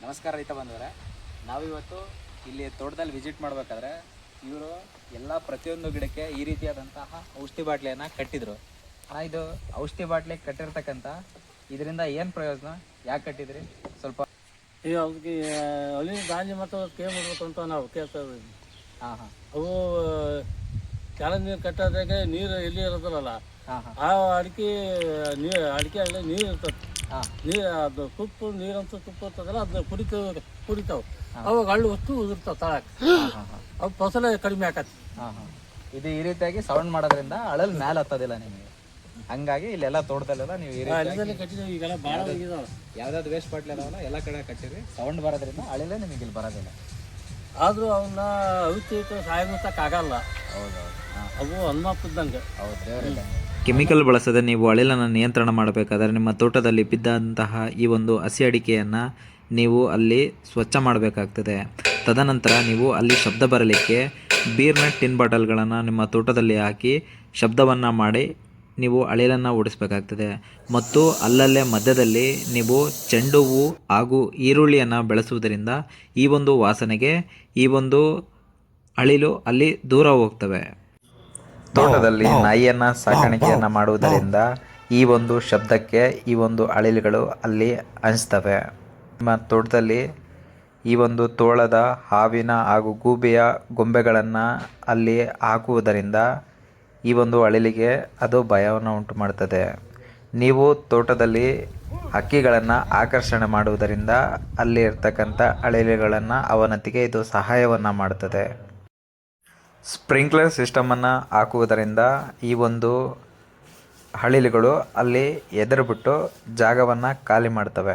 ನಮಸ್ಕಾರ ರೈತ ಬಂದವರೇ, ನಾವಿವತ್ತು ಇಲ್ಲಿ ತೋಟದಲ್ಲಿ ವಿಸಿಟ್ ಮಾಡಬೇಕಾದ್ರೆ ಇವರು ಎಲ್ಲ ಪ್ರತಿಯೊಂದು ಗಿಡಕ್ಕೆ ಈ ರೀತಿಯಾದಂತಹ ಔಷಧಿ ಬಾಟ್ಲಿಯನ್ನು ಕಟ್ಟಿದ್ರು. ಇದು ಔಷಧಿ ಬಾಟ್ಲಿ ಕಟ್ಟಿರ್ತಕ್ಕಂಥ ಇದರಿಂದ ಏನು ಪ್ರಯೋಜನ, ಯಾಕೆ ಕಟ್ಟಿದ್ರಿ ಸ್ವಲ್ಪ? ಈಗ ಅದಕ್ಕೆ ಅಲ್ಲಿ ಗಾಂಜಿ ಮತ್ತು ಕೇಳಿ ಮಾಡಬೇಕು ಅಂತ ನಾವು ಕೇಳ್ತಾ ಇದ್ದೀವಿ. ಹಾಂ ಹಾಂ ಅವು ಕೆಳ ನೀರು ಕಟ್ಟೋದಾಗೆ ನೀರು ಎಲ್ಲಿ ಇರೋದಿಲ್ಲ. ಹಾಂ ಹಾಂ ಆ ಅಡಿಕೆ ಅಲ್ಲಿ ನೀರು ಇರ್ತದೆ. ಹಾಂ ನೀರು ಅದು ನೀರಂತೂ ತುಪ್ಪ ಇರ್ತದಲ್ಲ, ಅದನ್ನ ಕುಡಿತಾವೆ. ಅವಾಗ ಹಳ್ಳು ಹೊತ್ತು ಉದುರ್ತಾವೆ ತಳಕ್ಕೆ. ಹಾಂ ಹಾಂ ಅವು ಫಸಲ ಕಡಿಮೆ ಆಕತಿ. ಹಾಂ ಹಾಂ ಇದು ಈ ರೀತಿಯಾಗಿ ಸೌಂಡ್ ಮಾಡೋದ್ರಿಂದ ಅಳಲ್ ಮೇಲೆ ಹತ್ತೋದಿಲ್ಲ ನಿಮಗೆ. ಹಂಗಾಗಿ ಇಲ್ಲೆಲ್ಲ ತೋಟದಲ್ಲೆಲ್ಲ ನೀವು ಈ ರೀತಿ ಕಟ್ಟಿದ್ದೀವಿ. ಈಗೆಲ್ಲ ಭಾಳ ಹೋಗಿದಾವೆ. ಯಾವ್ದಾದ್ರು ವೇಸ್ಟ್ ಬಾಟ್ಲಿ ಅದಾವಲ್ಲ ಎಲ್ಲ ಕಡೆ ಕಟ್ಟಿರಿ, ಸೌಂಡ್ ಬರೋದ್ರಿಂದ ಅಳಿಲೇ ನಿಮಗೆ ಇಲ್ಲಿ ಬರೋದಿಲ್ಲ. ಆದರೂ ಅವನ್ನ ಔಷಧಿ ಸಾಯಂತಕ್ಕಾಗಲ್ಲ. ಹೌದೌದು. ಹಾಂ ಅವು ಹನುಮಪ್ಪಿದ್ದಂಗೆ. ಹೌದು, ದೇವರಿಲ್ಲ. ಕೆಮಿಕಲ್ ಬಳಸದೆ ನೀವು ಅಳಿಲನ್ನು ನಿಯಂತ್ರಣ ಮಾಡಬೇಕಾದರೆ ನಿಮ್ಮ ತೋಟದಲ್ಲಿ ಬಿದ್ದಂತಹ ಈ ಒಂದು ಹಸಿ ಅಡಿಕೆಯನ್ನು ನೀವು ಅಲ್ಲಿ ಸ್ವಚ್ಛ ಮಾಡಬೇಕಾಗ್ತದೆ. ತದನಂತರ ನೀವು ಅಲ್ಲಿ ಶಬ್ದ ಬರಲಿಕ್ಕೆ ಬೀರ್ನ ಟಿನ್ ಬಾಟಲ್ಗಳನ್ನು ನಿಮ್ಮ ತೋಟದಲ್ಲಿ ಹಾಕಿ ಶಬ್ದವನ್ನು ಮಾಡಿ ನೀವು ಅಳಿಲನ್ನು ಓಡಿಸಬೇಕಾಗ್ತದೆ. ಮತ್ತು ಅಲ್ಲಲ್ಲೇ ಮಧ್ಯದಲ್ಲಿ ನೀವು ಚೆಂಡು ಹೂವು ಹಾಗೂ ಈರುಳ್ಳಿಯನ್ನು ಬೆಳೆಸುವುದರಿಂದ ಈ ಒಂದು ವಾಸನೆಗೆ ಈ ಒಂದು ಅಳಿಲು ಅಲ್ಲಿ ದೂರ ಹೋಗ್ತವೆ. ತೋಟದಲ್ಲಿ ನಾಯಿಯನ್ನು ಸಾಕಾಣಿಕೆಯನ್ನು ಮಾಡುವುದರಿಂದ ಈ ಒಂದು ಶಬ್ದಕ್ಕೆ ಈ ಒಂದು ಅಳಿಲುಗಳು ಅಲ್ಲಿ ಅಂಜ್ತವೆ. ನಿಮ್ಮ ತೋಟದಲ್ಲಿ ಈ ಒಂದು ತೋಳದ, ಹಾವಿನ ಹಾಗೂ ಗೂಬೆಯ ಗೊಂಬೆಗಳನ್ನು ಅಲ್ಲಿ ಹಾಕುವುದರಿಂದ ಈ ಒಂದು ಅಳಿಲಿಗೆ ಅದು ಭಯವನ್ನು ಉಂಟು ಮಾಡುತ್ತದೆ. ನೀವು ತೋಟದಲ್ಲಿ ಹಕ್ಕಿಗಳನ್ನು ಆಕರ್ಷಣೆ ಮಾಡುವುದರಿಂದ ಅಲ್ಲಿ ಇರ್ತಕ್ಕಂಥ ಅಳಿಲುಗಳನ್ನು ಅವನತಿಗೆ ಇದು ಸಹಾಯವನ್ನು ಮಾಡುತ್ತದೆ. ಸ್ಪ್ರಿಂಕ್ಲರ್ ಸಿಸ್ಟಮನ್ನು ಹಾಕುವುದರಿಂದ ಈ ಒಂದು ಅಳಿಲುಗಳು ಅಲ್ಲಿ ಎದುರುಬಿಟ್ಟು ಜಾಗವನ್ನು ಖಾಲಿ ಮಾಡ್ತವೆ.